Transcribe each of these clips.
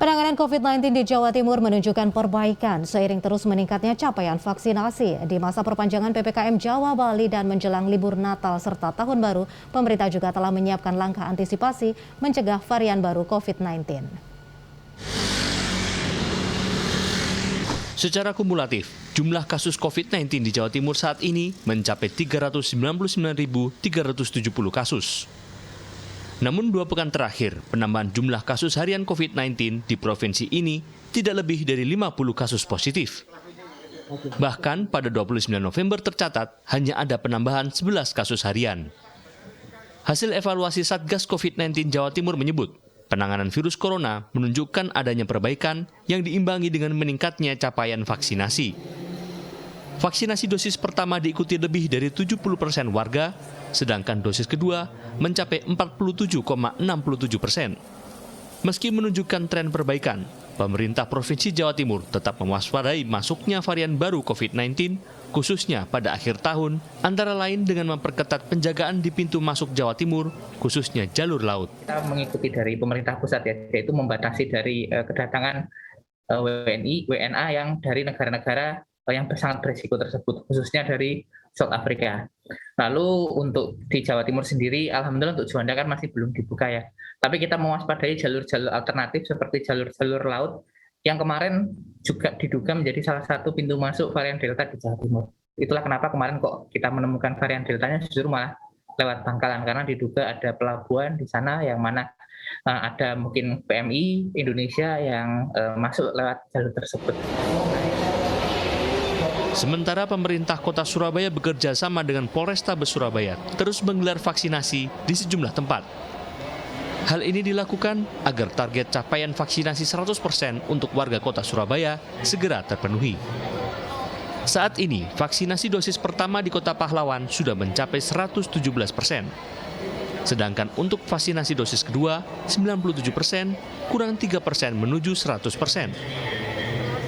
Penanganan COVID-19 di Jawa Timur menunjukkan perbaikan seiring terus meningkatnya capaian vaksinasi. Di masa perpanjangan PPKM Jawa, Bali dan menjelang libur Natal serta Tahun Baru, pemerintah juga telah menyiapkan langkah antisipasi mencegah varian baru COVID-19. Secara kumulatif, jumlah kasus COVID-19 di Jawa Timur saat ini mencapai 399.370 kasus. Namun 2 pekan terakhir, penambahan jumlah kasus harian COVID-19 di provinsi ini tidak lebih dari 50 kasus positif. Bahkan pada 29 November tercatat hanya ada penambahan 11 kasus harian. Hasil evaluasi Satgas COVID-19 Jawa Timur menyebut, penanganan virus corona menunjukkan adanya perbaikan yang diimbangi dengan meningkatnya capaian vaksinasi. Vaksinasi dosis pertama diikuti lebih dari 70% warga, sedangkan dosis kedua mencapai 47,67%. Meski menunjukkan tren perbaikan, pemerintah Provinsi Jawa Timur tetap mewaspadai masuknya varian baru COVID-19, khususnya pada akhir tahun, antara lain dengan memperketat penjagaan di pintu masuk Jawa Timur, khususnya jalur laut. Kita mengikuti dari pemerintah pusat, yaitu membatasi dari kedatangan WNI, WNA yang dari negara-negara yang sangat berisiko tersebut, khususnya dari South Africa. Lalu untuk di Jawa Timur sendiri, alhamdulillah untuk Juanda kan masih belum dibuka ya. Tapi kita mewaspadai jalur-jalur alternatif seperti jalur-jalur laut yang kemarin juga diduga menjadi salah satu pintu masuk varian Delta di Jawa Timur. Itulah kenapa kemarin kok kita menemukan varian Deltanya justru malah lewat Bangkalan, karena diduga ada pelabuhan di sana yang mana ada mungkin PMI Indonesia yang masuk lewat jalur tersebut. Sementara pemerintah kota Surabaya bekerja sama dengan Polrestabes Surabaya terus menggelar vaksinasi di sejumlah tempat. Hal ini dilakukan agar target capaian vaksinasi 100% untuk warga kota Surabaya segera terpenuhi. Saat ini, vaksinasi dosis pertama di Kota Pahlawan sudah mencapai 117%. Sedangkan untuk vaksinasi dosis kedua, 97%, kurang 3% menuju 100%.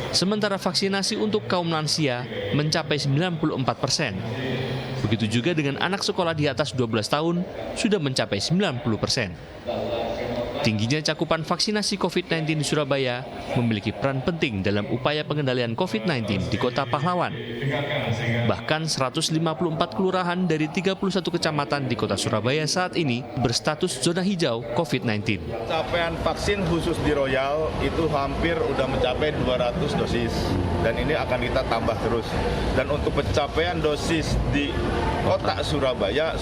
Sementara vaksinasi untuk kaum lansia mencapai 94%. Begitu juga dengan anak sekolah di atas 12 tahun sudah mencapai 90%. Tingginya cakupan vaksinasi COVID-19 di Surabaya memiliki peran penting dalam upaya pengendalian COVID-19 di Kota Pahlawan. Bahkan 154 kelurahan dari 31 kecamatan di Kota Surabaya saat ini berstatus zona hijau COVID-19. Capaian vaksin khusus di Royal itu hampir udah mencapai 200 dosis dan ini akan kita tambah terus. Dan untuk pencapaian dosis di Kota Surabaya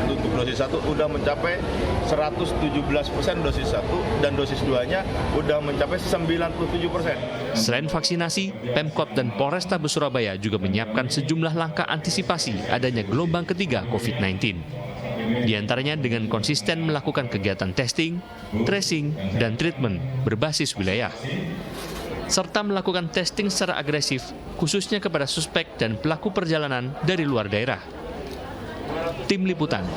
untuk dosis 1 udah mencapai 117% dosis 1 dan dosis 2-nya udah mencapai 97%. Selain vaksinasi, Pemkot dan Polrestabes Surabaya juga menyiapkan sejumlah langkah antisipasi adanya gelombang ketiga COVID-19. Di antaranya dengan konsisten melakukan kegiatan testing, tracing, dan treatment berbasis wilayah. Serta melakukan testing secara agresif, khususnya kepada suspek dan pelaku perjalanan dari luar daerah. Tim Liputan.